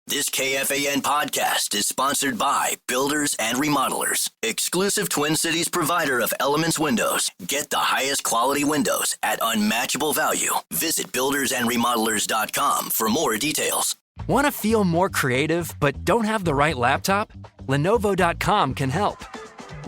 This KFAN podcast is sponsored by Builders and Remodelers, exclusive Twin Cities provider of Elements Windows. Get the highest quality windows at unmatchable value. Visit buildersandremodelers.com for more details. Want to feel more creative but don't have the right laptop? Lenovo.com can help.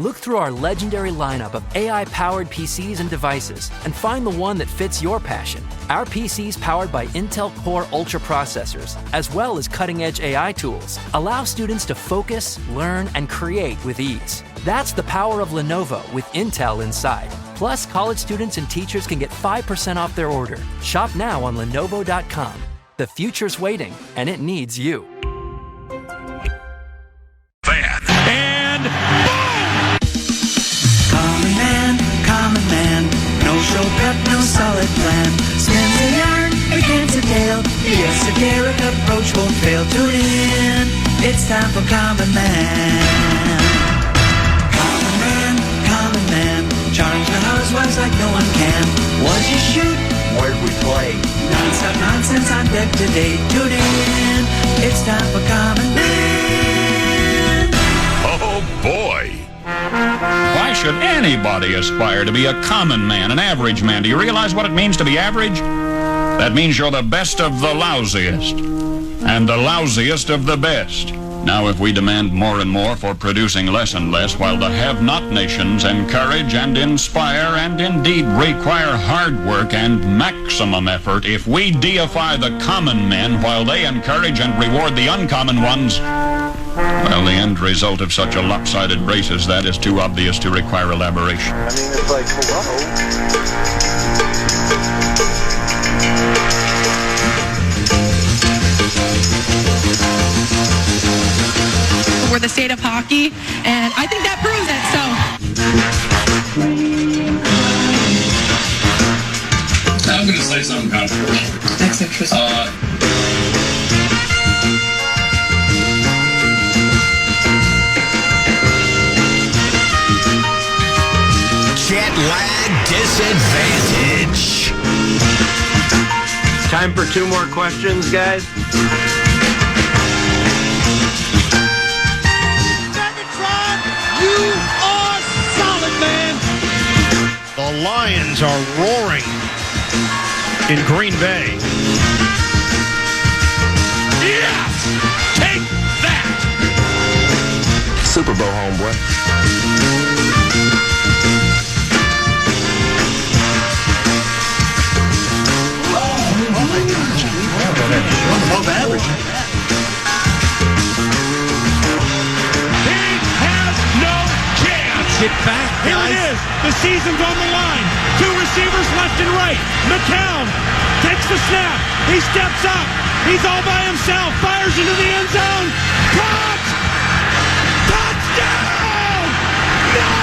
Look through our legendary lineup of AI-powered PCs and devices and find the one that fits your passion. Our PCs powered by Intel Core Ultra processors, as well as cutting-edge AI tools, allow students to focus, learn, and create with ease. That's the power of Lenovo with Intel inside. Plus, college students and teachers can get 5% off their order. Shop now on Lenovo.com. The future's waiting, and it needs you. Fan. And boom! Common man, no show prep, no solid plan. Spins a yarn, begins a tale. Yes, a Derek approach won't fail. Tune in, it's time for Common Man. Common man, charge the housewives like no one can. What'd you shoot? Where'd we play? Non-stop nonsense on deck today. Tune in, it's time for Common Man. Oh, boy. Why should anybody aspire to be a common man, an average man? Do you realize what it means to be average? That means you're the best of the lousiest, and the lousiest of the best. Now, if we demand more and more for producing less and less, while the have-not nations encourage and inspire and indeed require hard work and maximum effort, if we deify the common men while they encourage and reward the uncommon ones, well, the end result of such a lopsided race as that is too obvious to require elaboration. I mean, it's like, hello? We're the state of hockey, and I think that proves it, so. I'm going to say something controversial. That's interesting. Jet lag disadvantage. Time for two more questions, guys. You are solid, man. The Lions are roaring in Green Bay. Yes! Take that! Super Bowl, homeboy. Oh my gosh. Above average. Get back, Here guys. it is. The season's on the line. Two receivers left and right. McCown takes the snap. He steps up. He's all by himself. Fires into the end zone. Caught! Touchdown! No!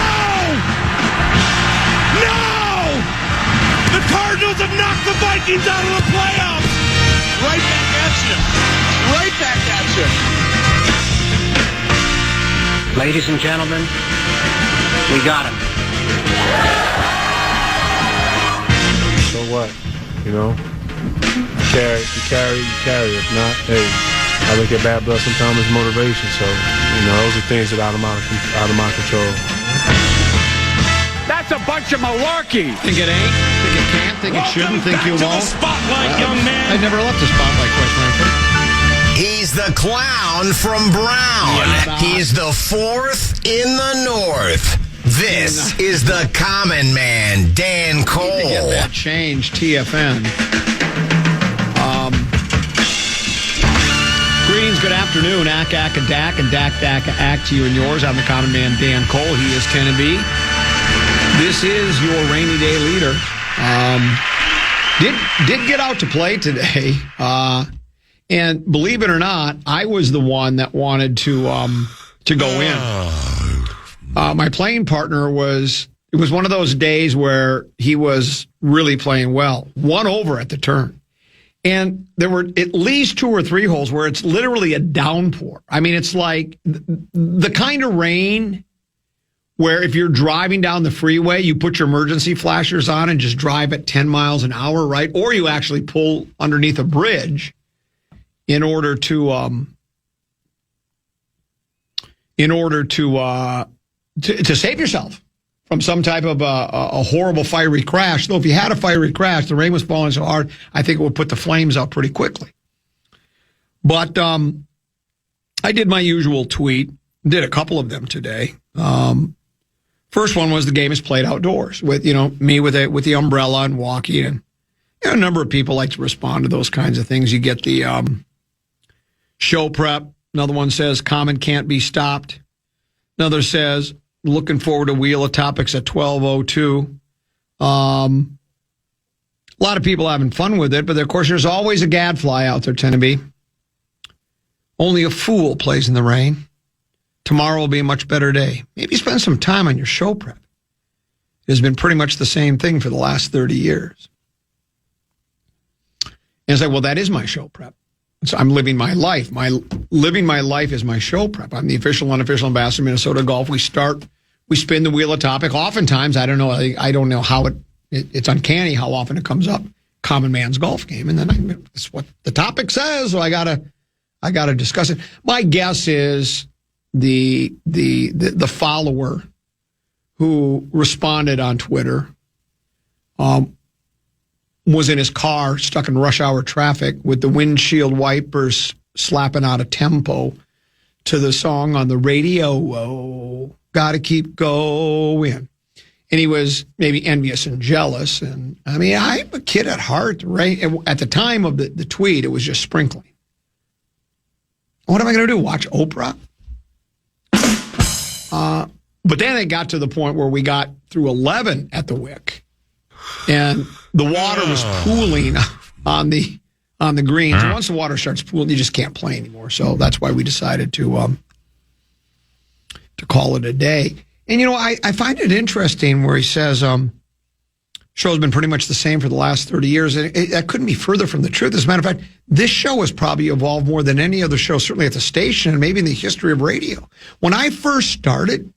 No! The Cardinals have knocked the Vikings out of the playoffs. Right back at you. Right back at you. Ladies and gentlemen, we got him. So what? You know? You carry. If not, hey, I look at bad blood sometimes as motivation. So, you know, those are things that are out of my control. That's a bunch of malarkey. Think it ain't, think it can't, think it shouldn't, think you won't. Spotlight, young man. I never left the spotlight, quite frankly. He's the clown from Brown. Yeah. He's the fourth in the north. This is the common man, Dan Cole. To get that change, TFN. Greetings, good afternoon. Ack, and Dak, and Dak, Ack to you and yours. I'm the common man, Dan Cole. He is Kennedy. This is your rainy day leader. Did get out to play today. And believe it or not, I was the one that wanted to go in. My playing partner it was one of those days where he was really playing well. 1 over at the turn. And there were at least 2 or 3 holes where it's literally a downpour. I mean, it's like the kind of rain where if you're driving down the freeway, you put your emergency flashers on and just drive at 10 miles an hour, right? Or you actually pull underneath a bridge in order to in order to save yourself from some type of a horrible fiery crash. Though if you had a fiery crash, the rain was falling so hard, I think it would put the flames out pretty quickly. But I did my usual tweet, did a couple of them today. First one was the game is played outdoors with, me with the umbrella and walking, and a number of people like to respond to those kinds of things. You get the show prep. Another one says Common can't be stopped. Another says looking forward to Wheel of Topics at 12:02. A lot of people having fun with it, but of course there's always a gadfly out there, tend to be. Only a fool plays in the rain. Tomorrow will be a much better day. Maybe spend some time on your show prep. It has been pretty much the same thing for the last 30 years. And it's like, well, that is my show prep. So I'm living my life. Living my life is my show prep. I'm the official, unofficial ambassador of Minnesota Golf. We spin the wheel of topic. Oftentimes, I don't know how it's uncanny how often it comes up. Common man's golf game, and then it's what the topic says. So I gotta discuss it. My guess is the follower who responded on Twitter was in his car stuck in rush hour traffic with the windshield wipers slapping out a tempo to the song on the radio. Whoa, gotta keep going. And he was maybe envious and jealous. And I mean, I'm a kid at heart, right? At the time of the tweet, it was just sprinkling. What am I going to do? Watch Oprah? But then it got to the point where we got through 11 at the Wick, and the water was pooling on the greens. And once the water starts pooling, you just can't play anymore. So that's why we decided to call it a day. And I find it interesting where he says show's been pretty much the same for the last 30 years. And that couldn't be further from the truth. As a matter of fact, this show has probably evolved more than any other show, certainly at the station and maybe in the history of radio. When I first started,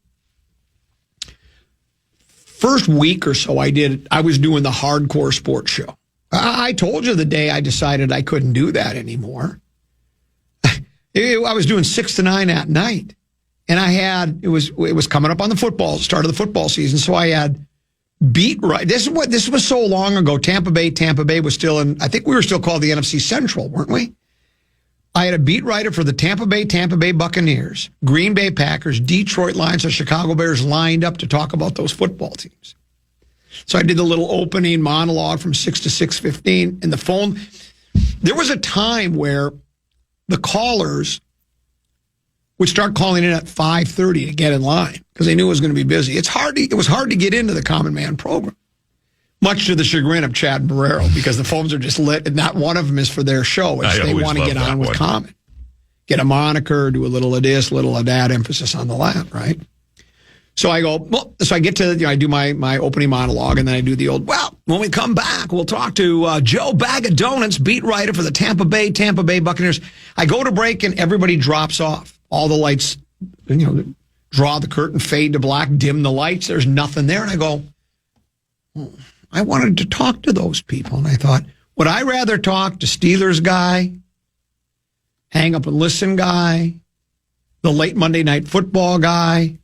first week or so I was doing the hardcore sports show. I told you the day I decided I couldn't do that anymore. I was doing 6 to 9 at night. And it was coming up on the start of the football season. So I had beat right. This was so long ago. Tampa Bay was still in, I think we were still called the NFC Central, weren't we? I had a beat writer for the Tampa Bay Buccaneers, Green Bay Packers, Detroit Lions, and Chicago Bears lined up to talk about those football teams. So I did the little opening monologue from 6 to 6:15, and the phone. There was a time where the callers would start calling in at 5:30 to get in line because they knew it was going to be busy. It was hard to get into the Common Man program, much to the chagrin of Chad and Barrero, because the phones are just lit, and not one of them is for their show. It's they want to get on with Common, get a moniker, do a little of this, little of that, emphasis on the last, right? So I go, so I get to, I do my opening monologue, and then I do the old, when we come back, we'll talk to Joe Bag of Donuts, beat writer for the Tampa Bay Buccaneers. I go to break, and everybody drops off. All the lights, draw the curtain, fade to black, dim the lights. There's nothing there. And I go, I wanted to talk to those people. And I thought, would I rather talk to Steelers guy, hang up and listen guy, the late Monday Night Football guy,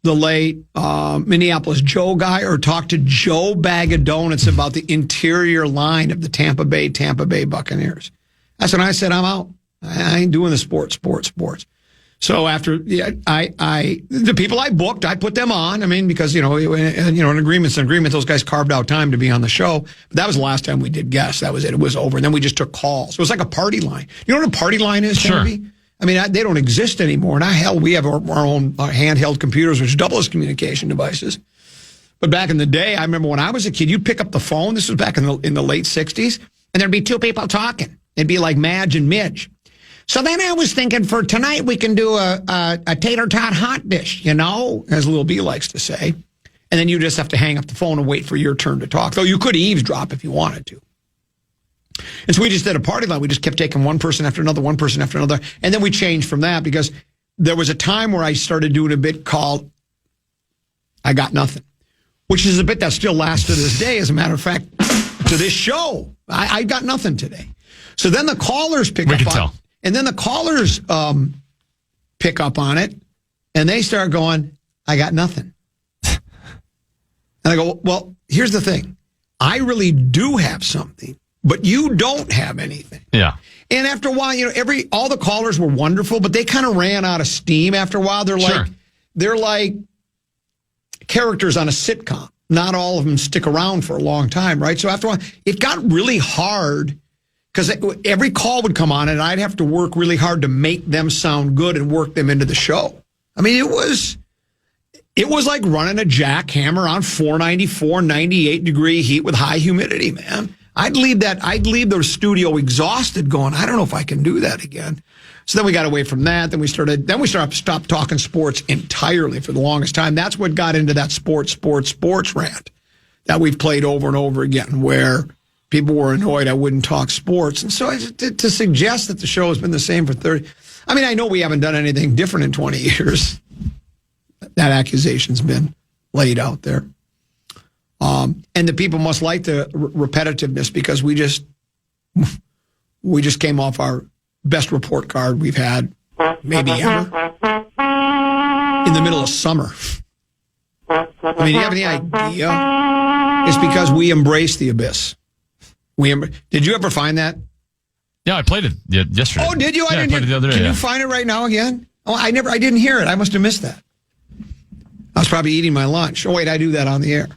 the late Minneapolis Joe guy, or talk to Joe Bag of Donuts about the interior line of the Tampa Bay Buccaneers? That's when I said, I'm out. I ain't doing the sports. So after the people I booked, I put them on. I mean, because an agreement's an agreement. Those guys carved out time to be on the show. But that was the last time we did guests. That was it. It was over. And then we just took calls. It was like a party line. You know what a party line is, Sure. Kennedy? I mean, they don't exist anymore. And we have our own handheld computers, which double as communication devices. But back in the day, I remember when I was a kid, you'd pick up the phone. This was back in the late 60s. And there'd be two people talking. It'd be like Madge and Midge. So then I was thinking, for tonight, we can do a tater tot hot dish, as Lil B likes to say. And then you just have to hang up the phone and wait for your turn to talk. Though you could eavesdrop if you wanted to. And so we just did a party line. We just kept taking one person after another. And then we changed from that because there was a time where I started doing a bit called I Got Nothing, which is a bit that still lasts to this day. As a matter of fact, to this show, I got nothing today. So then the callers pick up on it. And then the callers pick up on it. And they start going, I got nothing. And I go, well, here's the thing. I really do have something, but you don't have anything. Yeah. And after a while, all the callers were wonderful, but they kind of ran out of steam after a while. They're like characters on a sitcom. Not all of them stick around for a long time, right? So after a while, it got really hard because every call would come on and I'd have to work really hard to make them sound good and work them into the show. I mean, it was like running a jackhammer on 494, 98 degree heat with high humidity, man. I'd leave the studio exhausted going, I don't know if I can do that again. So then we got away from that. Then we stopped talking sports entirely for the longest time. That's what got into that sports rant that we've played over and over again, where people were annoyed I wouldn't talk sports. And so to suggest that the show has been the same for 30, I mean, I know we haven't done anything different in 20 years. That accusation's been laid out there. And the people must like the repetitiveness because we just came off our best report card we've had maybe ever in the middle of summer. I mean, do you have any idea? It's because we embrace the abyss. Did you ever find that? Yeah, I played it yesterday. Oh, did you? I played it the other day. Can you find it right now again? Oh, I didn't hear it. I must have missed that. I was probably eating my lunch. Oh, wait, I do that on the air.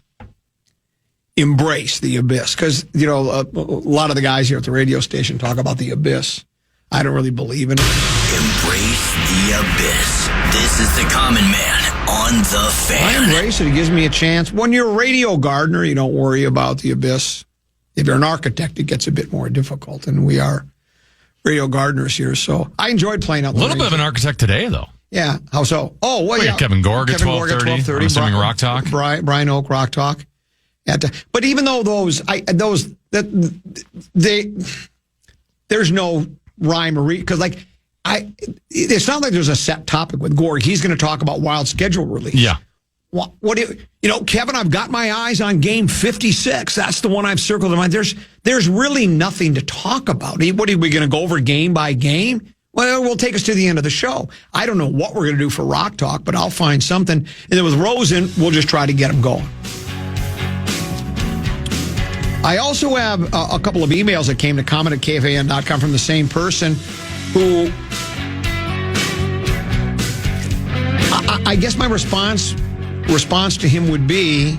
Embrace the abyss. Because, a lot of the guys here at the radio station talk about the abyss. I don't really believe in it. Embrace the abyss. This is the Common Man on The Fan. I embrace it. It gives me a chance. When you're a radio gardener, you don't worry about the abyss. If you're an architect, it gets a bit more difficult. And we are radio gardeners here. So I enjoyed playing out. A little bit of an archithect today, though. Yeah. How so? Oh, well, yeah. Kevin Gorg at 12:30. I'm assuming Rock Talk. Brian Oak, Rock Talk. But even though there's no rhyme or reason, because it's not like there's a set topic with Gorg. He's going to talk about wild schedule release. Yeah. Kevin, I've got my eyes on game 56. That's the one I've circled in mind. There's really nothing to talk about. What are we going to go over game by game? Well, we'll take us to the end of the show. I don't know what we're going to do for Rock Talk, but I'll find something. And then with Rosen, we'll just try to get him going. I also have a couple of emails that came to comment@KFAN.com from the same person who, I guess my response to him would be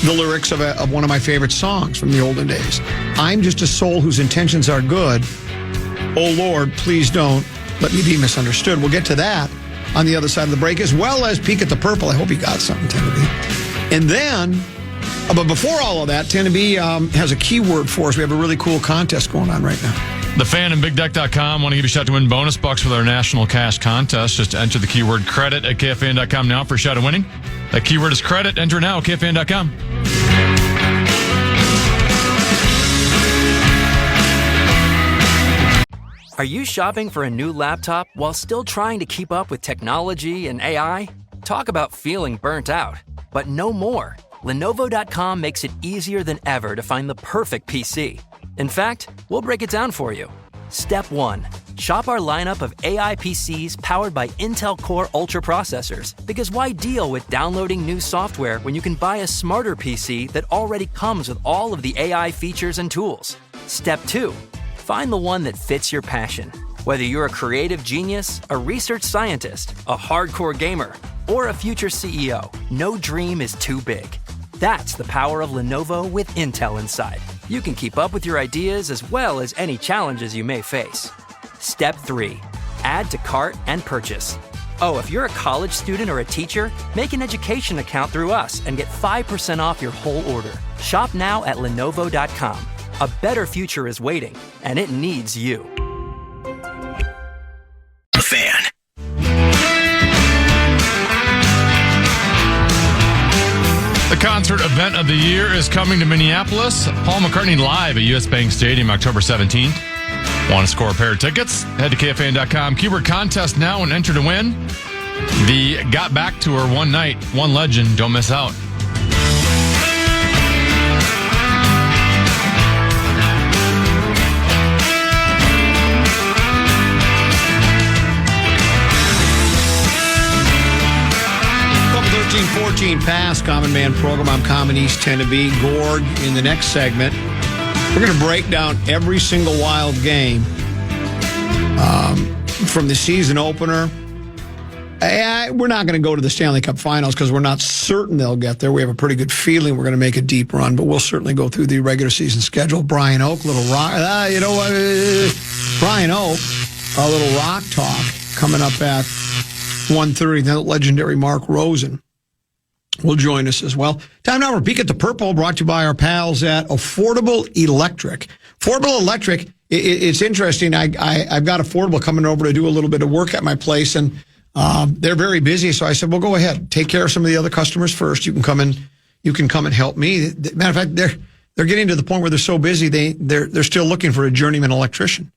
the lyrics of one of my favorite songs from the olden days. I'm just a soul whose intentions are good. Oh, Lord, please don't let me be misunderstood. We'll get to that on the other side of the break, as well as Peek at the Purple. I hope you got something, Tennessee. And then, but before all of that, Tennessee has a keyword for us. We have a really cool contest going on right now. The Fan and BigDeck.com want to give you a shot to win bonus bucks with our national cash contest. Just enter the keyword credit at KFAN.com now for a shot at winning. That keyword is credit. Enter now at KFAN.com. Are you shopping for a new laptop while still trying to keep up with technology and AI? Talk about feeling burnt out. But no more. Lenovo.com makes it easier than ever to find the perfect PC. In fact, we'll break it down for you. Step 1. Shop our lineup of AI PCs powered by Intel Core Ultra processors. Because why deal with downloading new software when you can buy a smarter PC that already comes with all of the AI features and tools? Step 2. Find the one that fits your passion. Whether you're a creative genius, a research scientist, a hardcore gamer, or a future CEO, no dream is too big. That's the power of Lenovo with Intel inside. You can keep up with your ideas as well as any challenges you may face. Step 3. Add to cart and purchase. Oh, if you're a college student or a teacher, make an education account through us and get 5% off your whole order. Shop now at Lenovo.com. A better future is waiting, and it needs you. The Fan. The concert event of the year is coming to Minneapolis. Paul McCartney live at US Bank Stadium, October 17th. Want to score a pair of tickets? Head to KFAN.com. Keyword contest now and enter to win the Got Back Tour One Night, One Legend. Don't miss out. 2:15 past, Common Man program. I'm Common East Tennessee. Gorg in the next segment. We're going to break down every single Wild game from the season opener. We're not going to go to the Stanley Cup Finals because we're not certain they'll get there. We have a pretty good feeling we're going to make a deep run, but we'll certainly go through the regular season schedule. Brian Oak, little rock. You know what? Brian Oak, a little rock talk coming up at 1:30. The legendary Mark Rosen will join us as well. Time now for Peek at the Purple, brought to you by our pals at Affordable Electric. Affordable Electric, it's interesting. I've got Affordable coming over to do a little bit of work at my place, and they're very busy. So I said, well, go ahead. Take care of some of the other customers first. You can come and help me. Matter of fact, they're getting to the point where they're so busy, they're still looking for a journeyman electrician.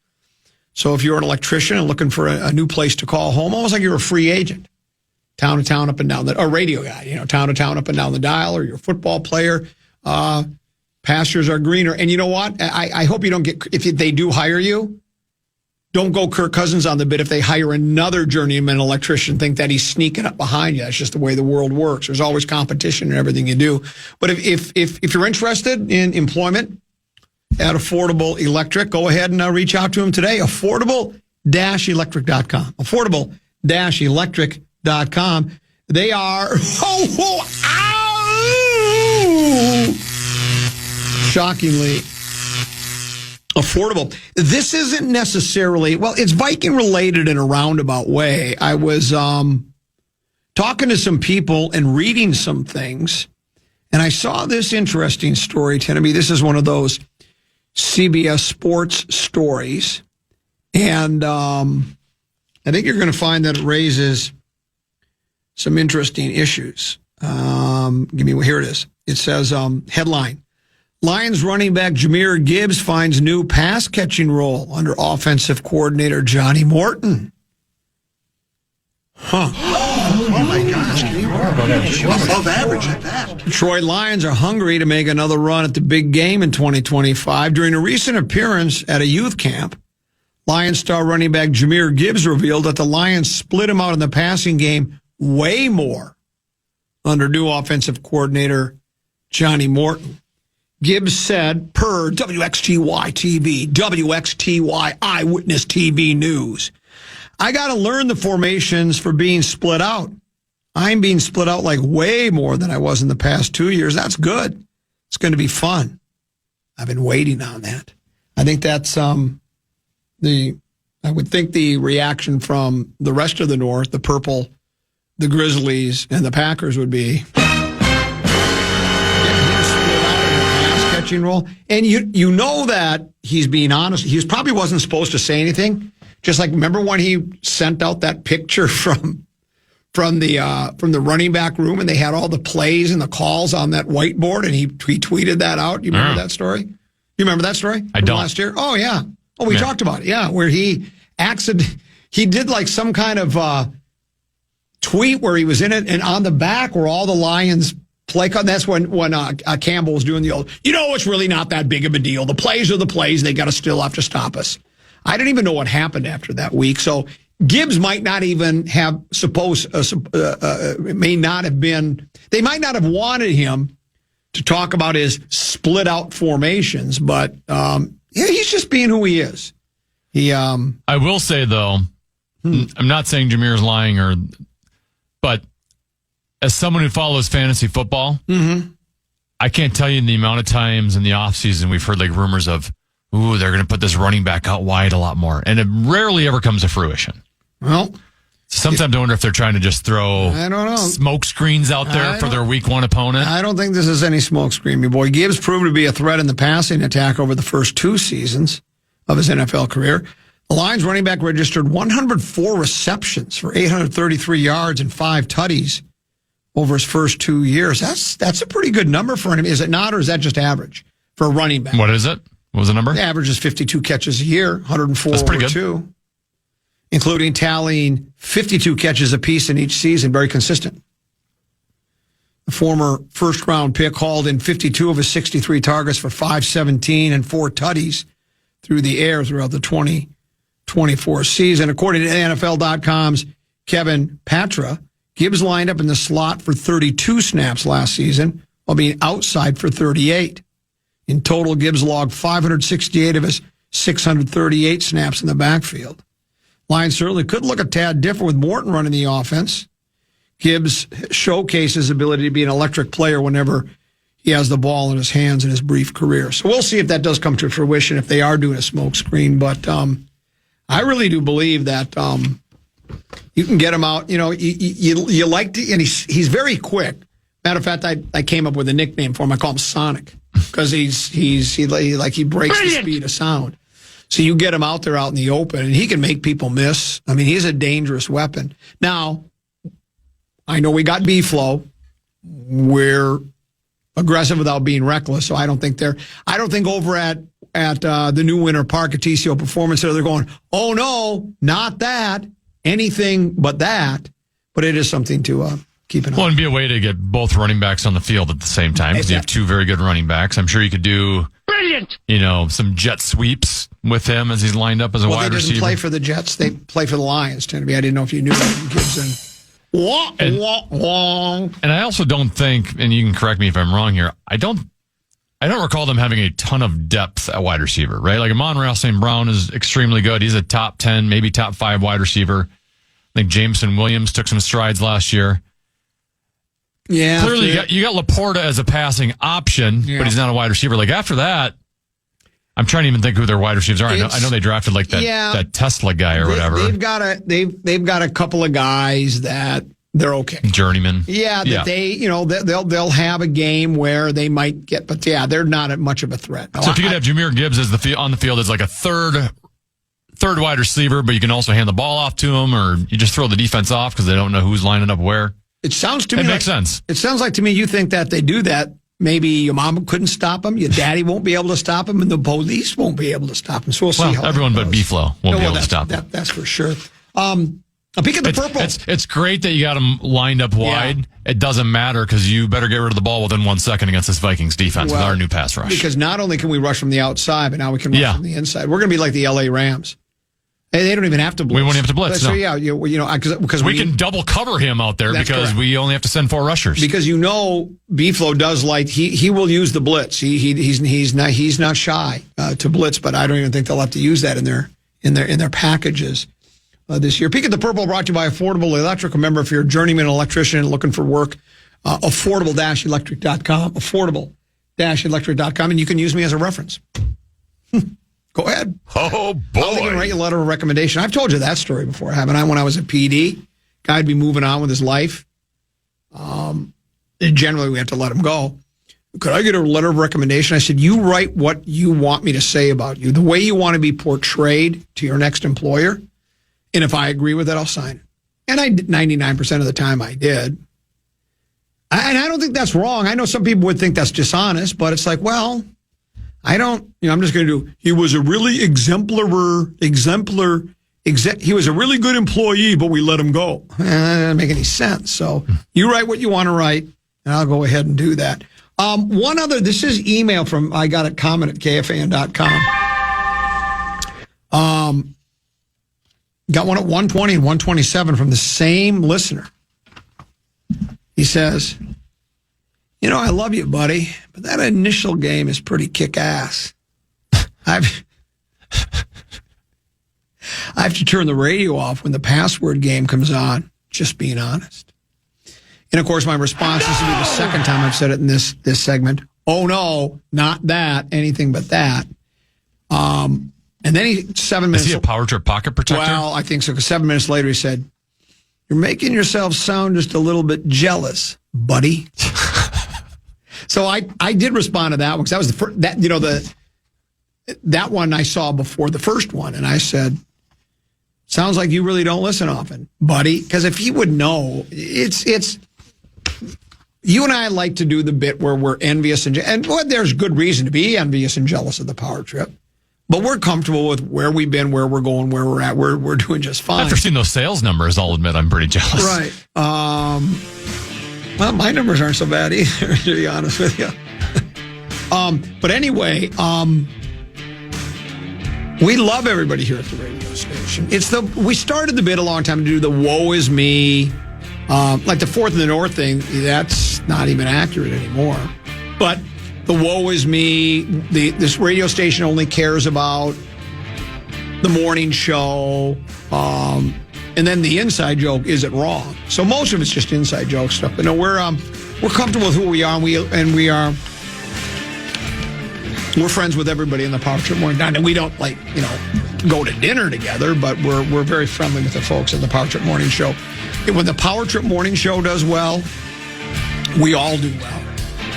So if you're an electrician and looking for a new place to call home, almost like you're a free agent, town to town up and down a radio guy, town to town up and down the dial, or you're a football player, pastures are greener. And you know what? I hope you don't if they do hire you, don't go Kirk Cousins on the bid if they hire another journeyman electrician, think that he's sneaking up behind you. That's just the way the world works. There's always competition in everything you do. But if you're interested in employment at Affordable Electric, go ahead and reach out to them today. Affordable-electric.com. Affordable-electric.com. They are shockingly affordable. This isn't necessarily, well, it's Viking related in a roundabout way. I was talking to some people and reading some things, and I saw this interesting story, Tennessee. This is one of those CBS Sports stories, and I think you're going to find that it raises some interesting issues. Here it is. It says, headline, Lions running back Jahmyr Gibbs finds new pass-catching role under offensive coordinator Johnny Morton. Huh. Oh, my gosh. Above average at that. Detroit Lions are hungry to make another run at the big game in 2025. During a recent appearance at a youth camp, Lions star running back Jahmyr Gibbs revealed that the Lions split him out in the passing game way more under new offensive coordinator Johnny Morton. Gibbs said, per WXTY Eyewitness TV News, I got to learn the formations for being split out. I'm being split out like way more than I was in the past 2 years. That's good. It's going to be fun. I've been waiting on that. I think that's I would think the reaction from the rest of the North, the Purple, the Grizzlies, and the Packers would be role. And you know that he's being honest. He probably wasn't supposed to say anything. Just like, remember when he sent out that picture from the running back room, and they had all the plays and the calls on that whiteboard, and he tweeted that out. You remember that story? You remember that story? I don't. Last year? Oh yeah. Oh, we talked about it. Yeah, where he did like some kind of tweet where he was in it, and on the back were all the Lions play. That's when Campbell was doing the old, it's really not that big of a deal. The plays are the plays. They got to still have to stop us. I didn't even know what happened after that week. So Gibbs might not even have may not have been, they might not have wanted him to talk about his split out formations, but he's just being who he is. I will say though, I'm not saying Jahmyr's lying but as someone who follows fantasy football, I can't tell you the amount of times in the offseason we've heard like rumors of, they're going to put this running back out wide a lot more. And it rarely ever comes to fruition. Well, sometimes I wonder if they're trying to just throw smoke screens out there for their week one opponent. I don't think this is any smoke screen, my boy. Gibbs proved to be a threat in the passing attack over the first 2 seasons of his NFL career. The Lions running back registered 104 receptions for 833 yards and 5 tutties over his first 2 years. That's a pretty good number for him. Is it not, or is that just average for a running back? What is it? What was the number? The average is 52 catches a year, 104 That's pretty over good. 2, including tallying 52 catches apiece in each season. Very consistent. The former first-round pick hauled in 52 of his 63 targets for 517 and 4 tutties through the air throughout the 2024 season. According to NFL.com's Kevin Patra, Gibbs lined up in the slot for 32 snaps last season, while being outside for 38. In total, Gibbs logged 568 of his 638 snaps in the backfield. Lions certainly could look a tad different with Morton running the offense. Gibbs showcased his ability to be an electric player whenever he has the ball in his hands in his brief career. So we'll see if that does come to fruition, if they are doing a smoke screen. But I really do believe that you can get him out. You know, you like to, and he's very quick. Matter of fact, I came up with a nickname for him. I call him Sonic because he breaks the speed of sound. So you get him out there out in the open, and he can make people miss. I mean, he's a dangerous weapon. Now, I know we got B-Flow. We're aggressive without being reckless, so I don't think over at the new Winter Park at TCO Performance Center, they're going, oh no, not that, anything but that. But it is something to keep an eye on. Well, it'd be a way to get both running backs on the field at the same time because you have two very good running backs. I'm sure you could do some jet sweeps with him as he's lined up as a wide receiver. They doesn't play for the Jets. They play for the Lions, tend to be. I didn't know if you knew that. And I also don't think, and you can correct me if I'm wrong here, I don't recall them having a ton of depth at wide receiver, right? Like Amon-Ra St. Brown is extremely good. He's a top 10, maybe top 5 wide receiver. I think Jameson Williams took some strides last year. Yeah. Clearly, you got Laporta as a passing option, but he's not a wide receiver. Like after that, I'm trying to even think who their wide receivers are. I know they drafted like that Tesla guy or whatever. They've got a couple of guys that they're okay. Journeyman. They'll have a game where they might get, but they're not much of a threat. So if you could have Jahmyr Gibbs as on the field as like a third wide receiver, but you can also hand the ball off to him, or you just throw the defense off because they don't know who's lining up where. It sounds to me makes sense. It sounds like to me you think that they do that. Maybe your mom couldn't stop him, your daddy won't be able to stop him, and the police won't be able to stop him. So we'll see how everyone but B-Flow won't be able to stop him. That's for sure. A peek at the purple. It's great that you got him lined up wide. Yeah. It doesn't matter because you better get rid of the ball within 1 second against this Vikings defense with our new pass rush. Because not only can we rush from the outside, but now we can rush from the inside. We're going to be like the LA Rams. They don't even have to blitz. We won't have to blitz. So no. Because we can double cover him out there because correct. We only have to send 4 rushers. Because B-Flow does like he will use the blitz. He's not shy to blitz, but I don't even think they'll have to use that in their packages this year. Peek at the Purple brought to you by Affordable Electric. Remember, if you're a journeyman electrician looking for work, affordable-electric.com, affordable-electric.com, and you can use me as a reference. Go ahead. Oh, boy. I'll even write you a letter of recommendation. I've told you that story before, haven't I? When I was a PD, guy'd be moving on with his life. Generally, we have to let him go. Could I get a letter of recommendation? I said, you write what you want me to say about you, the way you want to be portrayed to your next employer. And if I agree with it, I'll sign it. And 99% of the time I did. And I don't think that's wrong. I know some people would think that's dishonest, but it's like, well, I don't, I'm just going to do, he was a really he was a really good employee, but we let him go. That doesn't make any sense. So you write what you want to write, and I'll go ahead and do that. One other, this is email from, I got a comment at KFAN.com. Got one at 120 and 127 from the same listener. He says, I love you, buddy, but that initial game is pretty kick-ass. I have to turn the radio off when the password game comes on, just being honest. And, of course, my response is to be the second time I've said it in this segment. Oh, no, not that, anything but that. And then 7 minutes... Is he a Power Trip pocket protector? Well, I think so, because 7 minutes later he said, you're making yourself sound just a little bit jealous, buddy. So I did respond to that one, because that was the first, that one I saw before the first one, and I said, sounds like you really don't listen often, buddy, because if he would know, it's you and I like to do the bit where we're envious and well, there's good reason to be envious and jealous of the Power Trip, but we're comfortable with where we've been, where we're going, where we're at. We're doing just fine. After seeing those sales numbers, I'll admit I'm pretty jealous. Right. Well, my numbers aren't so bad either, to be honest with you. But anyway, we love everybody here at the radio station. We started the bit a long time to do the woe is me, Like the Fourth and the North thing, that's not even accurate anymore. But the woe is me, this radio station only cares about the morning show, and then the inside joke, is it wrong? So most of it's just inside joke stuff. But no, we're comfortable with who we are, we're friends with everybody in the Power Trip Morning. And we don't go to dinner together, but we're very friendly with the folks in the Power Trip Morning Show. When the Power Trip Morning Show does well, we all do well.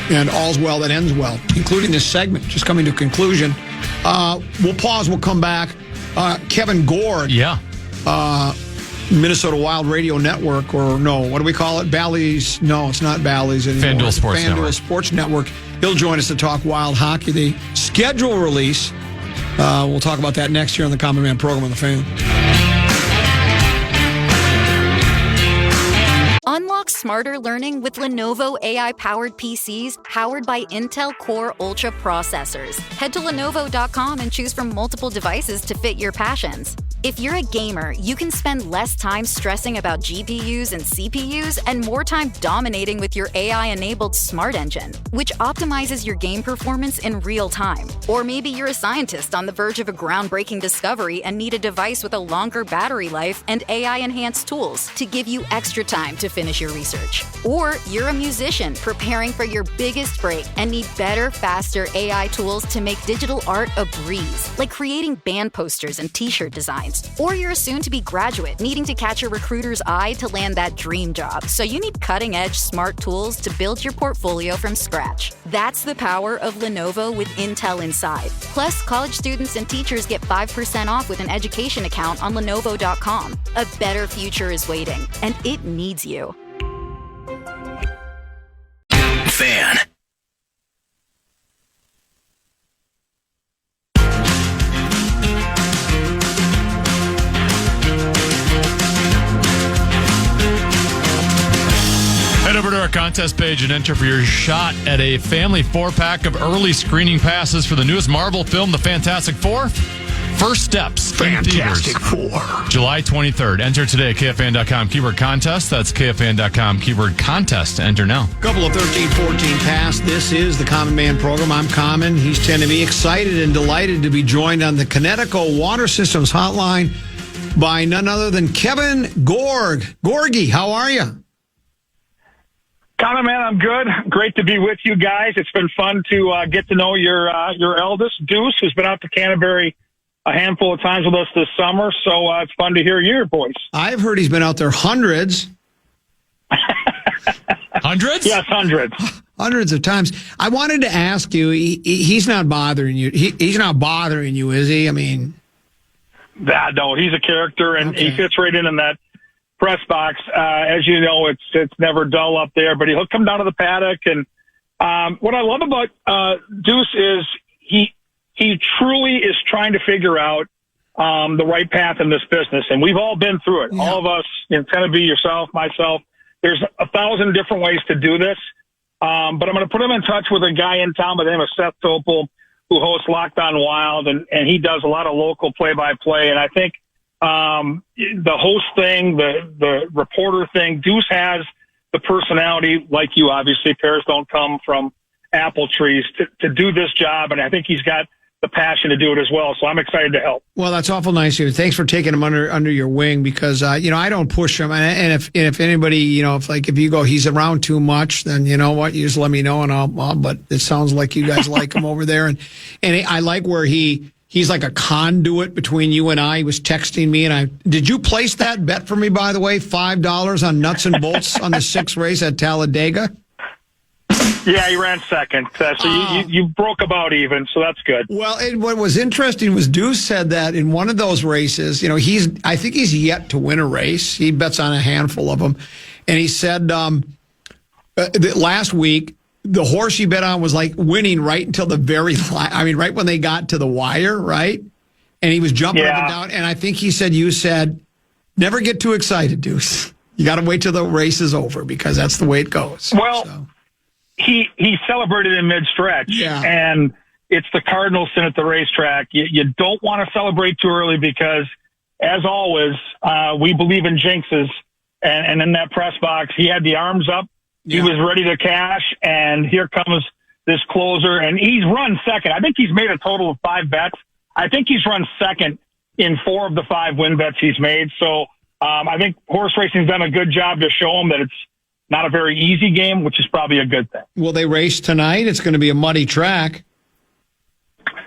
And all's well that ends well, including this segment just coming to a conclusion. We'll pause. We'll come back. Kevin Gorg. Yeah. Minnesota Wild Radio Network, or no, what do we call it? Bally's? No, it's not Bally's anymore. FanDuel Sports Network. He'll join us to talk Wild hockey. The schedule release. We'll talk about that next year on the Common Man program on the Fan. Unlock smarter learning with Lenovo AI-powered PCs powered by Intel Core Ultra processors. Head to Lenovo.com and choose from multiple devices to fit your passions. If you're a gamer, you can spend less time stressing about GPUs and CPUs and more time dominating with your AI-enabled Smart Engine, which optimizes your game performance in real time. Or maybe you're a scientist on the verge of a groundbreaking discovery and need a device with a longer battery life and AI-enhanced tools to give you extra time to finish your research. Or you're a musician preparing for your biggest break and need better, faster AI tools to make digital art a breeze, like creating band posters and t-shirt designs. Or you're a soon-to-be graduate needing to catch a recruiter's eye to land that dream job, so you need cutting-edge smart tools to build your portfolio from scratch. That's the power of Lenovo with Intel inside. Plus, college students and teachers get 5% off with an education account on Lenovo.com. A better future is waiting, and it needs you. Fan. Head over to our contest page and enter for your shot at a family 4-pack of early screening passes for the newest Marvel film, The Fantastic Four. First Steps in theaters, July 23rd. Enter today at KFAN.com keyword contest. That's KFAN.com keyword contest. Enter now. Couple of 13-14 past. This is the Common Man program. I'm Common. He's 10 to be excited and delighted to be joined on the Connecticut Water Systems Hotline by none other than Kevin Gorg. Gorgie, how are you? Common Man, I'm good. Great to be with you guys. It's been fun to get to know your eldest, Deuce, who's been out to Canterbury a handful of times with us this summer. So it's fun to hear your voice. I've heard he's been out there hundreds. Hundreds? Yes, hundreds. Hundreds of times. I wanted to ask you, he's not bothering you. He's not bothering you, is he? I mean... No, he's a character, and he fits right in that press box. As you know, it's never dull up there, but he'll come down to the paddock. And what I love about Deuce is he truly is trying to figure out the right path in this business. And we've all been through it. Yeah. All of us, Tennessee, yourself, myself. There's 1,000 different ways to do this. But I'm going to put him in touch with a guy in town by the name of Seth Topol, who hosts Locked On Wild, and he does a lot of local play-by-play. And I think the host thing, the reporter thing, Deuce has the personality, like you, obviously. Pears don't come from apple trees, to do this job, and I think he's got the passion to do it as well. So I'm excited to help. Well, that's awful nice of you. Thanks for taking him under your wing, because I don't push him, and if anybody, if you go, he's around too much, then you know what, you just let me know, and I'll but it sounds like you guys like him over there, and I like where he's like a conduit between you and I. He was texting me, and did you place that bet for me, by the way, $5 on nuts and bolts on the 6th race at Talladega? Yeah, he ran second. So you broke about even, so that's good. Well, what was interesting was Deuce said that in one of those races, I think he's yet to win a race. He bets on a handful of them. And he said that last week, the horse he bet on was like winning right until the very right when they got to the wire, right? And he was jumping up and down. And I think you said, never get too excited, Deuce. You got to wait till the race is over, because that's the way it goes. Well, He celebrated in mid-stretch, and it's the Cardinals sin at the racetrack. You don't want to celebrate too early, because, as always, we believe in jinxes and in that press box, he had the arms up. He was ready to cash, and here comes this closer, and he's run second. I think he's made a total of 5 bets. I think he's run second in 4 of the 5 win bets he's made. So I think horse racing's done a good job to show him that it's not a very easy game, which is probably a good thing. Will they race tonight? It's going to be a muddy track.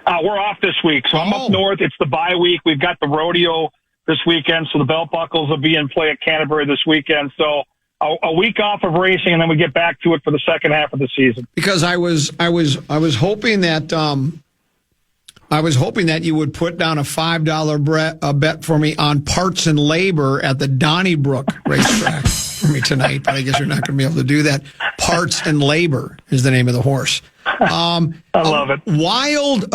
We're off this week, so I'm up north. It's the bye week. We've got the rodeo this weekend, so the belt buckles will be in play at Canterbury this weekend. So a week off of racing, and then we get back to it for the second half of the season. Because I was hoping that you would put down a $5 bet for me on parts and labor at the Donnybrook racetrack for me tonight, but I guess you're not going to be able to do that. Parts and Labor is the name of the horse. I love it. Wild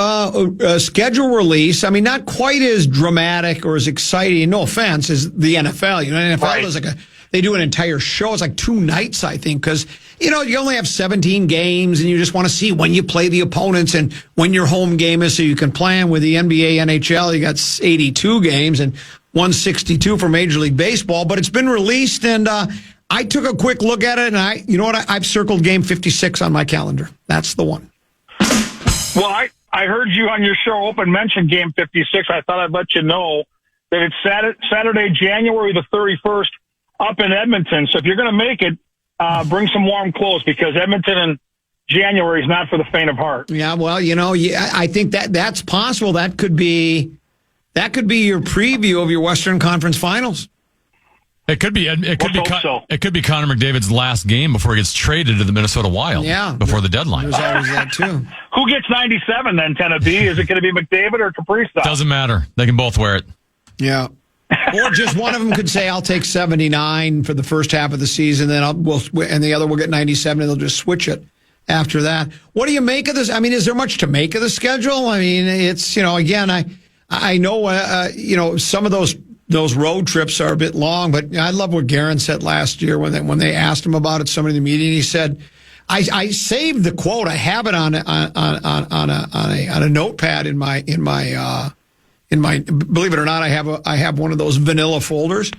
schedule release. I mean, not quite as dramatic or as exciting, no offense, as the NFL. You know, NFL is like they do an entire show. It's like 2 nights, I think, because, you know, you only have 17 games and you just want to see when you play the opponents and when your home game is so you can plan. With the NBA, NHL, you got 82 games and 162 for Major League Baseball, but it's been released, and I took a quick look at it, and I've circled game 56 on my calendar. That's the one. Well, I heard you on your show open mention game 56. I thought I'd let you know that it's Saturday, January the 31st, up in Edmonton. So if you're going to make it, bring some warm clothes, because Edmonton in January is not for the faint of heart. Yeah, well, you know, I think that's possible. That could be your preview of your Western Conference Finals. It could be. It could be Connor McDavid's last game before he gets traded to the Minnesota Wild. Yeah, before the deadline. There's always that too. Who gets 97 then? Tennessee? Is it going to be McDavid or Kaprizov? Doesn't matter. They can both wear it. Yeah. Or just one of them could say, "I'll take 79 for the first half of the season, then and the other will get 97, and they'll just switch it after that." What do you make of this? I mean, is there much to make of the schedule? I mean, it's, you know, again, I know, you know, some of those road trips are a bit long, but I love what Guerin said last year when they asked him about it. Somebody in the meeting, he said, "I saved the quote. I have it on a notepad in my. Believe it or not, I have one of those vanilla folders."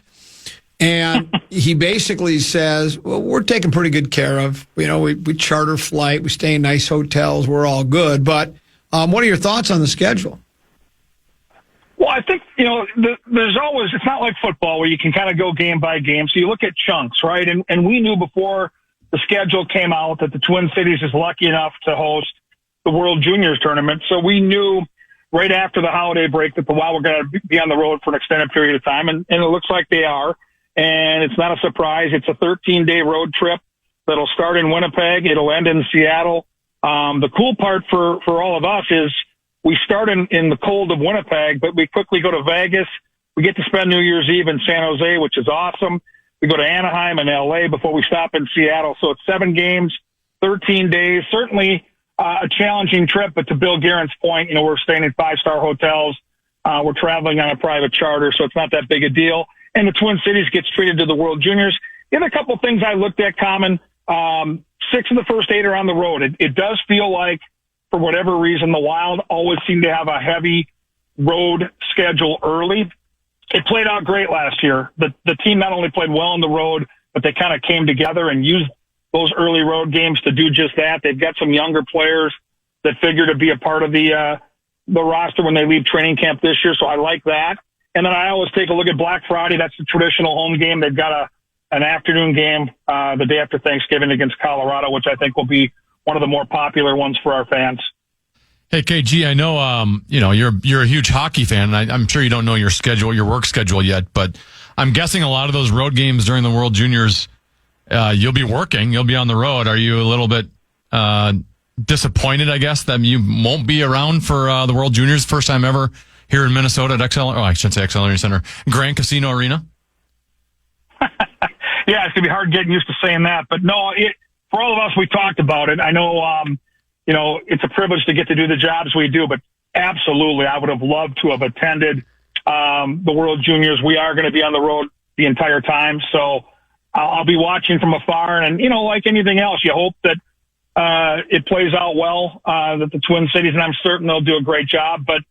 And he basically says, "Well, we're taken pretty good care of. You know, we charter flight, we stay in nice hotels, we're all good. But what are your thoughts on the schedule?" Well, I think, you know, there's always, it's not like football where you can kind of go game by game. So you look at chunks, right? And we knew before the schedule came out that the Twin Cities is lucky enough to host the World Juniors tournament. So we knew right after the holiday break that the Wild were going to be on the road for an extended period of time. And it looks like they are. And it's not a surprise. It's a 13-day road trip that'll start in Winnipeg. It'll end in Seattle. The cool part for all of us is we start in the cold of Winnipeg, but we quickly go to Vegas. We get to spend New Year's Eve in San Jose, which is awesome. We go to Anaheim and LA before we stop in Seattle. So it's 7 games, 13 days. Certainly a challenging trip, but to Bill Guerin's point, you know, we're staying in 5-star hotels. We're traveling on a private charter, so it's not that big a deal. And the Twin Cities gets treated to the World Juniors. The other couple of things I looked at, Common, 6 of the first 8 are on the road. It does feel like, for whatever reason, the Wild always seem to have a heavy road schedule early. It played out great last year. The team not only played well on the road, but they kind of came together and used those early road games to do just that. They've got some younger players that figure to be a part of the roster when they leave training camp this year, so I like that. And then I always take a look at Black Friday. That's the traditional home game. They've got an afternoon game the day after Thanksgiving against Colorado, which I think will be one of the more popular ones for our fans. Hey, KG, I know, you know, you're a huge hockey fan, and I'm sure you don't know your schedule, your work schedule yet, but I'm guessing a lot of those road games during the World Juniors, you'll be working, you'll be on the road. Are you a little bit disappointed, I guess, that you won't be around for the World Juniors first time ever here in Minnesota at I shouldn't say XL Energy Center, Grand Casino Arena? Yeah, it's going to be hard getting used to saying that, but no, for all of us, we talked about it. I know, you know, it's a privilege to get to do the jobs we do, but absolutely, I would have loved to have attended the World Juniors. We are going to be on the road the entire time, so I'll be watching from afar. And, you know, like anything else, you hope that it plays out well, that the Twin Cities, and I'm certain they'll do a great job, but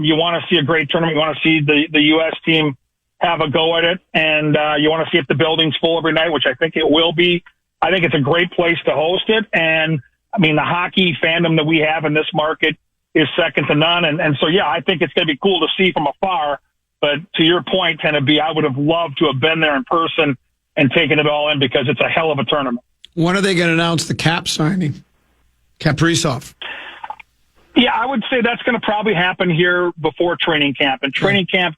you want to see a great tournament. You want to see the U.S. team have a go at it, and you want to see if the building's full every night, which I think it will be. I think it's a great place to host it. And I mean, the hockey fandom that we have in this market is second to none. And so, yeah, I think it's going to be cool to see from afar. But to your point, Tennessee, I would have loved to have been there in person and taken it all in, because it's a hell of a tournament. When are they going to announce the Cap signing? Kaprizov. Yeah, I would say that's going to probably happen here before training camp. And training camp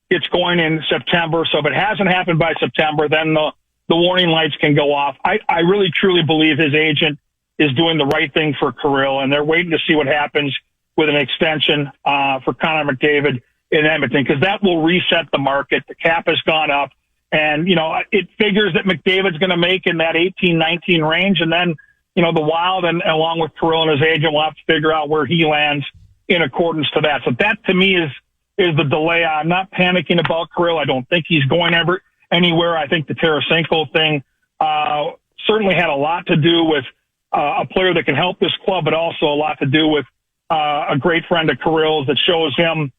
gets going in September. So if it hasn't happened by September, then the warning lights can go off. I really, truly believe his agent is doing the right thing for Kirill, and they're waiting to see what happens with an extension for Connor McDavid in Edmonton, because that will reset the market. The cap has gone up, and, you know, it figures that McDavid's going to make in that 18-19 range, and then, you know, the Wild, and along with Kirill and his agent, will have to figure out where he lands in accordance to that. So that, to me, is the delay. I'm not panicking about Kirill. I don't think he's going anywhere. I think the Tarasenko thing certainly had a lot to do with a player that can help this club, but also a lot to do with a great friend of Kirill's that shows him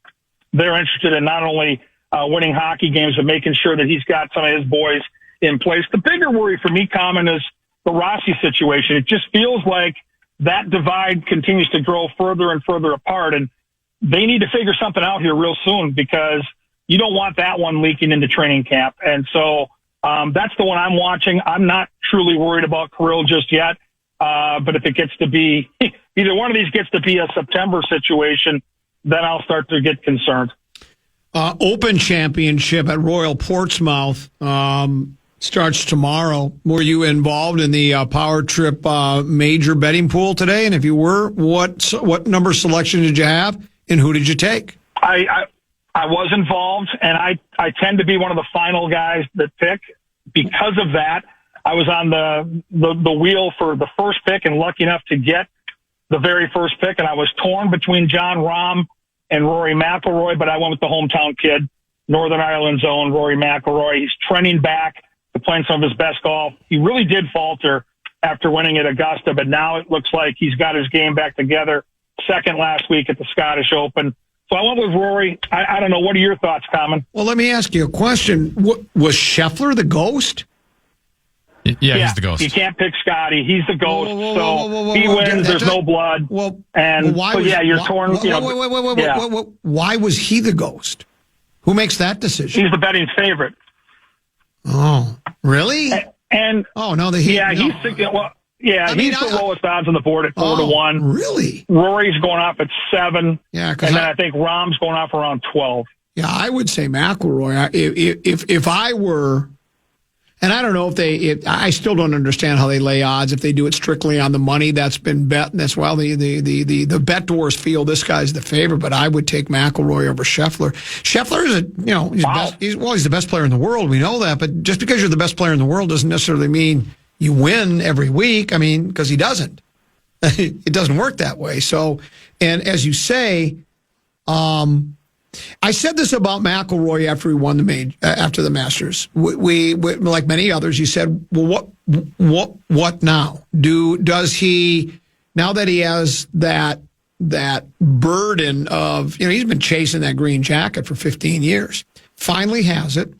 they're interested in not only winning hockey games, but making sure that he's got some of his boys in place. The bigger worry for me, Common, is the Rossi situation. It just feels like that divide continues to grow further and further apart, and they need to figure something out here real soon, because you don't want that one leaking into training camp. And so that's the one I'm watching. I'm not truly worried about Kirill just yet. But if it gets to be, either one of these gets to be a September situation, then I'll start to get concerned. Open Championship at Royal Portsmouth starts tomorrow. Were you involved in the Power Trip major betting pool today? And if you were, what number selection did you have, and who did you take? I was involved, and I tend to be one of the final guys that pick. Because of that, I was on the wheel for the first pick and lucky enough to get the very first pick. And I was torn between John Rahm and Rory McIlroy, but I went with the hometown kid, Northern Ireland's own Rory McIlroy. He's trending back to playing some of his best golf. He really did falter after winning at Augusta, but now it looks like he's got his game back together. Second last week at the Scottish Open. So I went with Rory. I don't know. What are your thoughts, Common? Well, let me ask you a question. Was Scheffler the ghost? Yeah, he's the ghost. You can't pick Scotty. He's the ghost. He wins. There's no blood. You're torn. Why was he the ghost? Who makes that decision? He's the betting favorite. Oh, really? And he's the lowest odds on the board at 4-1. Really? Rory's going off at 7. Yeah, and then I think Rahm's going off around 12. Yeah, I would say McIlroy. If I were. And I don't know I still don't understand how they lay odds if they do it strictly on the money that's been bet. And that's why the bet dwarfs feel this guy's the favorite. But I would take McIlroy over Scheffler. Scheffler is he's the best player in the world. We know that. But just because you're the best player in the world doesn't necessarily mean you win every week. I mean, because he doesn't. It doesn't work that way. So, and as you say, I said this about McIlroy after he won after the Masters. We like many others, you said, well, what now? Does he, now that he has that burden of, he's been chasing that green jacket for 15 years, finally has it.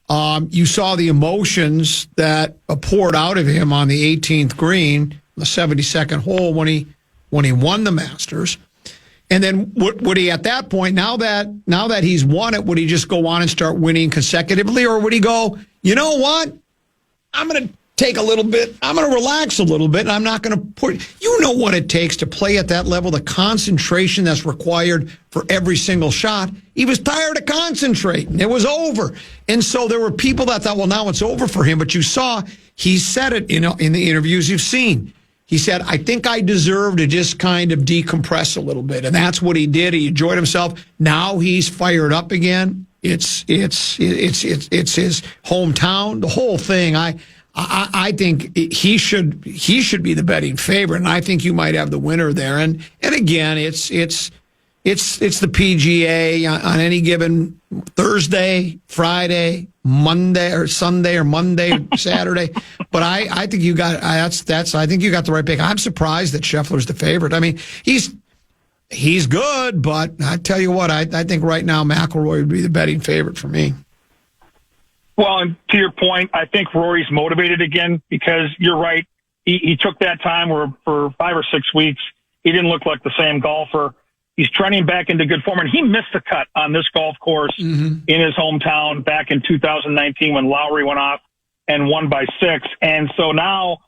You saw the emotions that poured out of him on the 18th green, the 72nd hole when he won the Masters. And then would he at that point, now that he's won it, would he just go on and start winning consecutively? Or would he go, you know what? I'm going to take a little bit. I'm going to relax a little bit. And I'm not going to put, what it takes to play at that level, the concentration that's required for every single shot. He was tired of concentrating. It was over. And so there were people that thought, well, now it's over for him. But you saw, he said it, in the interviews you've seen. He said, I think I deserve to just kind of decompress a little bit. And that's what he did. He enjoyed himself. Now he's fired up again. It's his hometown, the whole thing. I think he should be the betting favorite. And I think you might have the winner there. And again, it's the PGA on any given Thursday, Friday, Monday or Sunday or Monday, Saturday. But I think you got I think you got the right pick. I'm surprised that Scheffler's the favorite. I mean, he's good, but I tell you what, I think right now McIlroy would be the betting favorite for me. Well, and to your point, I think Rory's motivated again because you're right. He took that time where for 5 or 6 weeks, he didn't look like the same golfer. He's trending back into good form, and he missed the cut on this golf course in his hometown back in 2019 when Lowry went off and won by 6. And so now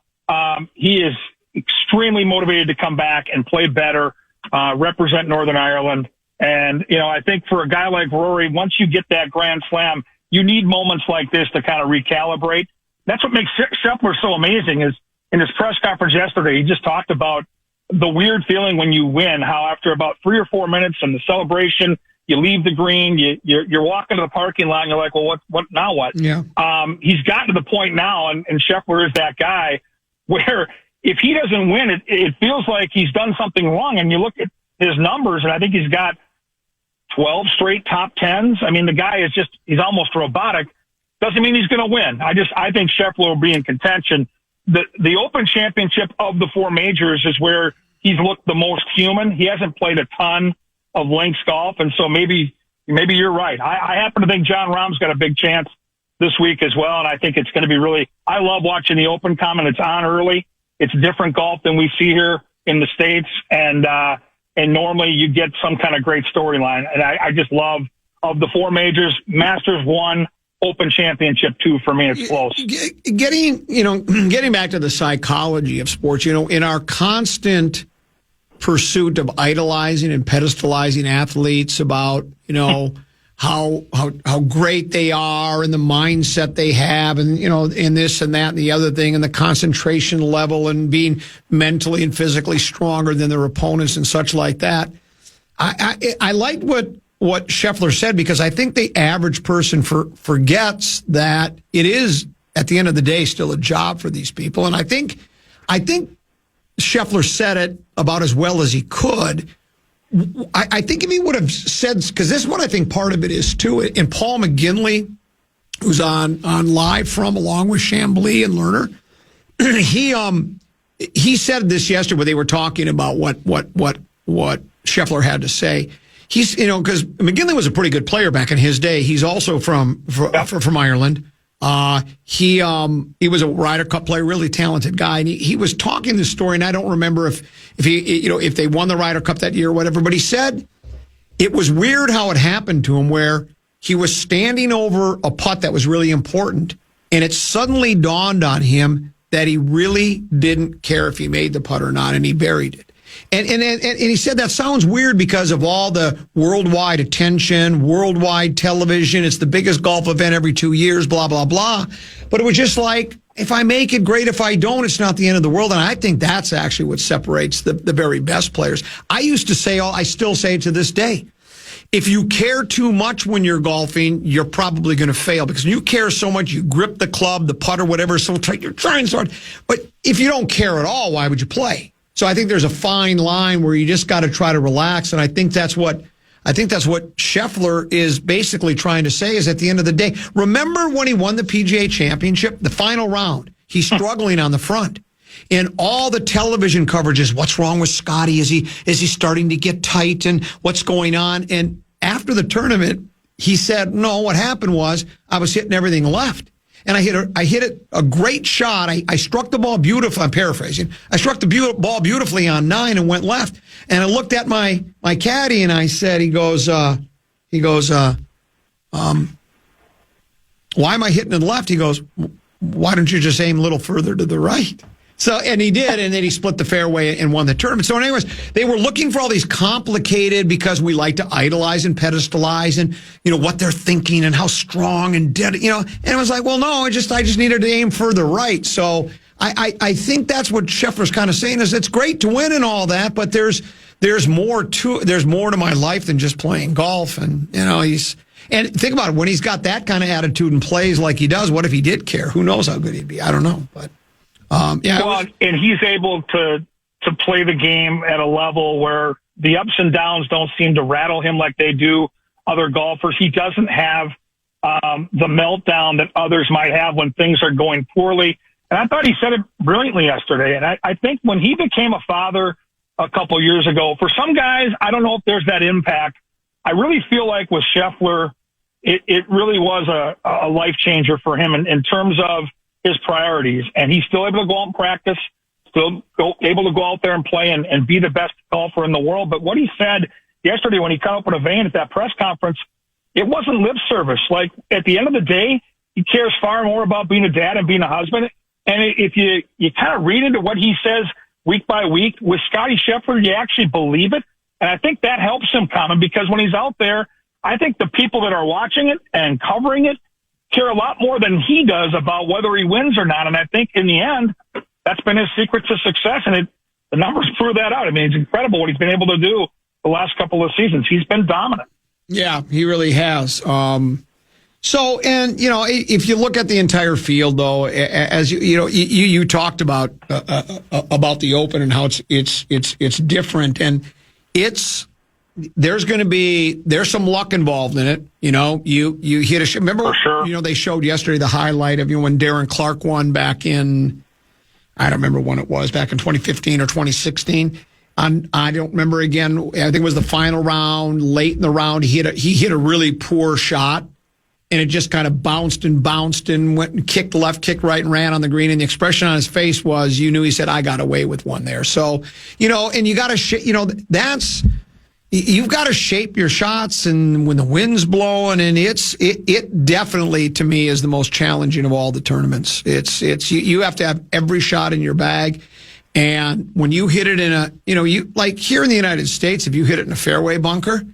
he is extremely motivated to come back and play better, represent Northern Ireland. And, I think for a guy like Rory, once you get that Grand Slam, you need moments like this to kind of recalibrate. That's what makes Scheffler so amazing is in his press conference yesterday, he just talked about the weird feeling when you win, how after about 3 or 4 minutes in the celebration, you leave the green, you're walking to the parking lot and you're like, well, what now what? Yeah. He's gotten to the point now, and Scheffler is that guy where if he doesn't win, it feels like he's done something wrong. And you look at his numbers, and I think he's got 12 straight top 10s. I mean, the guy is he's almost robotic. Doesn't mean he's going to win. I think Scheffler will be in contention. The Open Championship of the 4 majors is where he's looked the most human. He hasn't played a ton of links golf, and so maybe you're right. I happen to think John Rahm's got a big chance this week as well, and I think it's going to be really – I love watching the Open come, and it's on early. It's different golf than we see here in the States, and normally you get some kind of great storyline. And I just love of the 4 majors, Masters 1, Open Championship 2 for me. It's close. Getting back to the psychology of sports, in our constant pursuit of idolizing and pedestalizing athletes about, how great they are and the mindset they have and, in this and that and the other thing and the concentration level and being mentally and physically stronger than their opponents and such like that. I like what Scheffler said, because I think the average person forgets that it is, at the end of the day, still a job for these people. And I think Scheffler said it about as well as he could. I think if he would have said, because this is what I think part of it is too, and Paul McGinley, who's on live from along with Chambly and Lerner, he said this yesterday when they were talking about what Scheffler had to say. He's, because McGinley was a pretty good player back in his day. He's also from Ireland. He was a Ryder Cup player, really talented guy. And he was talking this story, and I don't remember if they won the Ryder Cup that year or whatever, but he said it was weird how it happened to him, where he was standing over a putt that was really important, and it suddenly dawned on him that he really didn't care if he made the putt or not, and he buried it. And he said that sounds weird because of all the worldwide attention, worldwide television. It's the biggest golf event every 2 years, blah, blah, blah. But it was just like, if I make it, great. If I don't, it's not the end of the world. And I think that's actually what separates the very best players. I used to say, I still say it to this day, if you care too much when you're golfing, you're probably going to fail, because when you care so much, you grip the club, the putter, whatever, so you're trying so hard. But if you don't care at all, why would you play? So I think there's a fine line where you just got to try to relax, and I think that's what Scheffler is basically trying to say, is at the end of the day, remember when he won the PGA Championship, the final round, he's struggling on the front. And all the television coverage is, what's wrong with Scotty? Is he starting to get tight, and what's going on? And after the tournament, he said, no, what happened was I was hitting everything left. And I hit a great shot. I struck the ball beautifully. I'm paraphrasing. I struck the ball beautifully on 9 and went left. And I looked at my caddy and I said, he goes, why am I hitting it left? He goes, why don't you just aim a little further to the right? So, and he did, and then he split the fairway and won the tournament. So anyways, they were looking for all these complicated, because we like to idolize and pedestalize and, what they're thinking and how strong and dead, and it was like, well, no, I just needed to aim further right. So I think that's what Scheffler's kind of saying, is it's great to win and all that, but there's more to my life than just playing golf. And, and think about it, when he's got that kind of attitude and plays like he does, what if he did care? Who knows how good he'd be? I don't know, but. And he's able to play the game at a level where the ups and downs don't seem to rattle him like they do other golfers. He doesn't have the meltdown that others might have when things are going poorly. And I thought he said it brilliantly yesterday. And I think when he became a father a couple years ago, for some guys, I don't know if there's that impact. I really feel like with Scheffler, it really was a life changer for him in terms of his priorities. And he's still able to go out and practice, still able to go out there and play and be the best golfer in the world. But what he said yesterday when he cut open a vein at that press conference, it wasn't lip service. Like, at the end of the day, he cares far more about being a dad and being a husband. And if you kind of read into what he says week by week, with Scottie Scheffler, you actually believe it. And I think that helps him, Common, because when he's out there, I think the people that are watching it and covering it care a lot more than he does about whether he wins or not. And I think in the end, that's been his secret to success. And the numbers prove that out. I mean, it's incredible what he's been able to do the last couple of seasons. He's been dominant. Yeah, he really has. So, and, you know, if you look at the entire field, though, as you talked about the Open and how it's different, and there's some luck involved in it. You know, you hit a shot. Remember, for sure. You know, they showed yesterday the highlight of, you know, when Darren Clark won back in, I don't remember when it was, back in 2015 or 2016. I don't remember again. I think it was the final round, late in the round. He hit a really poor shot. And it just kind of bounced and went and kicked left, kicked right, and ran on the green. And the expression on his face was, you knew he said, I got away with one there. So, you know, and you got to, you've got to shape your shots. And when the wind's blowing, and it definitely, to me, is the most challenging of all the tournaments. You have to have every shot in your bag. And when you hit it like here in the United States, if you hit it in a fairway bunker,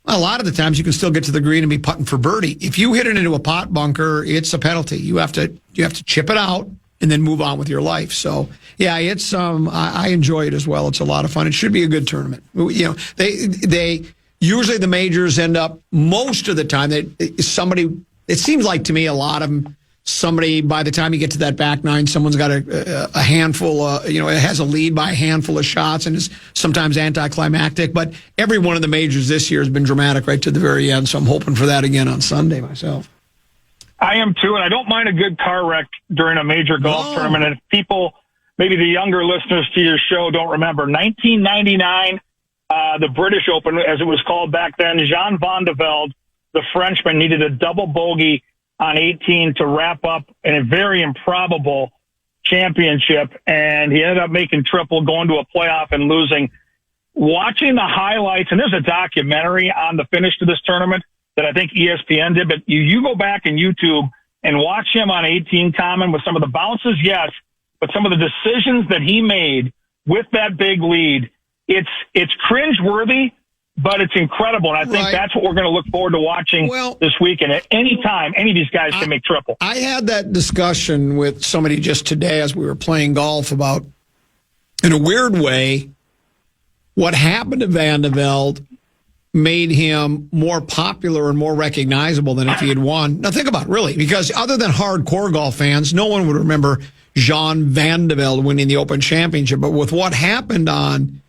a lot of the times you can still get to the green and be putting for birdie. If you hit it into a pot bunker, it's a penalty. You have to chip it out and then move on with your life. So yeah, it's I enjoy it as well. It's a lot of fun. It should be a good tournament. You know, they usually the majors end up most of the time it seems like to me a lot of them. Somebody, by the time you get to that back nine, someone's got a handful, it has a lead by a handful of shots and is sometimes anticlimactic. But every one of the majors this year has been dramatic right to the very end. So I'm hoping for that again on Sunday myself. I am too, and I don't mind a good car wreck during a major golf tournament. And if people, maybe the younger listeners to your show, don't remember, 1999, the British Open, as it was called back then, Jean Van de Velde, the Frenchman, needed a double bogey on 18 to wrap up in a very improbable championship, and he ended up making triple, going to a playoff and losing. Watching the highlights, and there's a documentary on the finish to this tournament that I think ESPN did, but you go back in YouTube and watch him on 18, Common, with some of the bounces, yes, but some of the decisions that he made with that big lead, it's cringeworthy, but it's incredible, and I think that's what we're going to look forward to watching this weekend. At any time, any of these guys can make triple. I had that discussion with somebody just today as we were playing golf about, in a weird way, what happened to Van de Velde made him more popular and more recognizable than if he had won. Now, think about it, really, because other than hardcore golf fans, no one would remember Jean Van de Velde winning the Open Championship. But with what happened on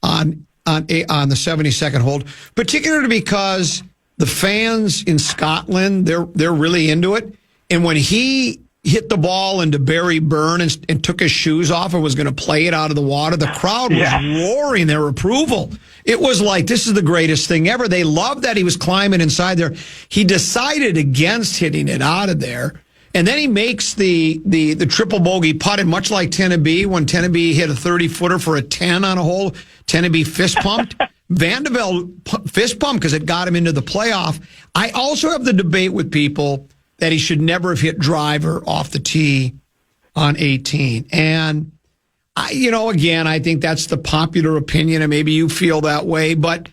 the 72nd hole, particularly because the fans in Scotland, they're really into it. And when he hit the ball into Barry Byrne and took his shoes off and was going to play it out of the water, the crowd was roaring their approval. It was like, this is the greatest thing ever. They loved that he was climbing inside there. He decided against hitting it out of there. And then he makes the triple bogey putt, and much like Tenneby, when Tenneby hit a 30-footer for a 10 on a hole, Tenneby fist pumped. Van de Velde fist pumped because it got him into the playoff. I also have the debate with people that he should never have hit driver off the tee on 18. And, again, I think that's the popular opinion, and maybe you feel that way. But,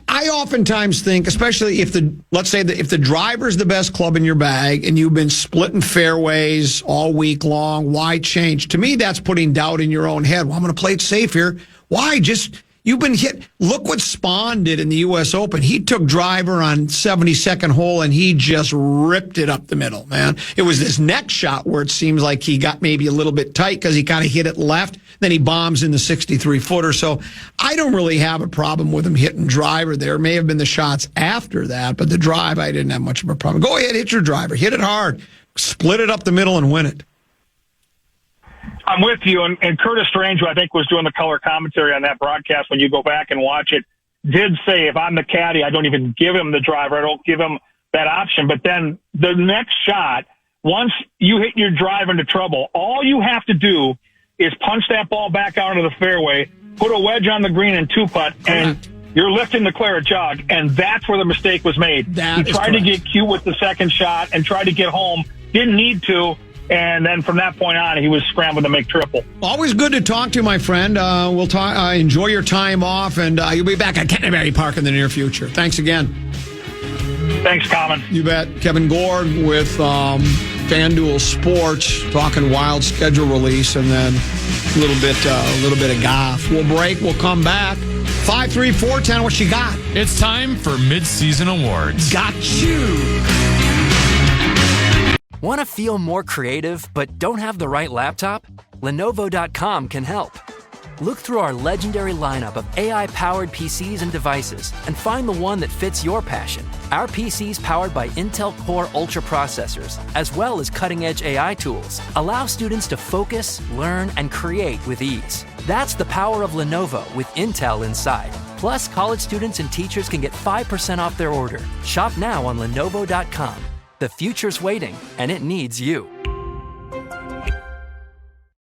I oftentimes think, especially if the driver's the best club in your bag and you've been splitting fairways all week long, why change? To me, that's putting doubt in your own head. Well, I'm going to play it safe here. Why? You've been hit. Look what Spahn did in the U.S. Open. He took driver on 72nd hole, and he just ripped it up the middle, man. It was this next shot where it seems like he got maybe a little bit tight because he kind of hit it left. Then he bombs in the 63-footer. So I don't really have a problem with him hitting driver there. May have been the shots after that, but the drive, I didn't have much of a problem. Go ahead, hit your driver. Hit it hard. Split it up the middle and win it. I'm with you, and Curtis Strange, who I think was doing the color commentary on that broadcast, when you go back and watch it, did say, if I'm the caddy, I don't even give him the driver. I don't give him that option. But then the next shot, once you hit your drive into trouble, all you have to do is punch that ball back out into the fairway, put a wedge on the green and two-putt, and you're lifting the claret jug. And that's where the mistake was made. He tried to get cute with the second shot and tried to get home. Didn't need to. And then from that point on, he was scrambling to make triple. Always good to talk to you, my friend. We'll talk. Enjoy your time off, and you'll be back at Canterbury Park in the near future. Thanks again. Thanks, Common. You bet. Kevin Gorg with FanDuel Sports, talking wild schedule release, and then a little bit of golf. We'll break. We'll come back. 5-3-4-10. What you got? It's time for mid-season awards. Got you. Want to feel more creative but don't have the right laptop? Lenovo.com can help. Look through our legendary lineup of AI-powered PCs and devices and find the one that fits your passion. Our PCs powered by Intel Core Ultra processors, as well as cutting-edge AI tools, allow students to focus, learn, and create with ease. That's the power of Lenovo with Intel inside. Plus, college students and teachers can get 5% off their order. Shop now on Lenovo.com. The future's waiting, and it needs you.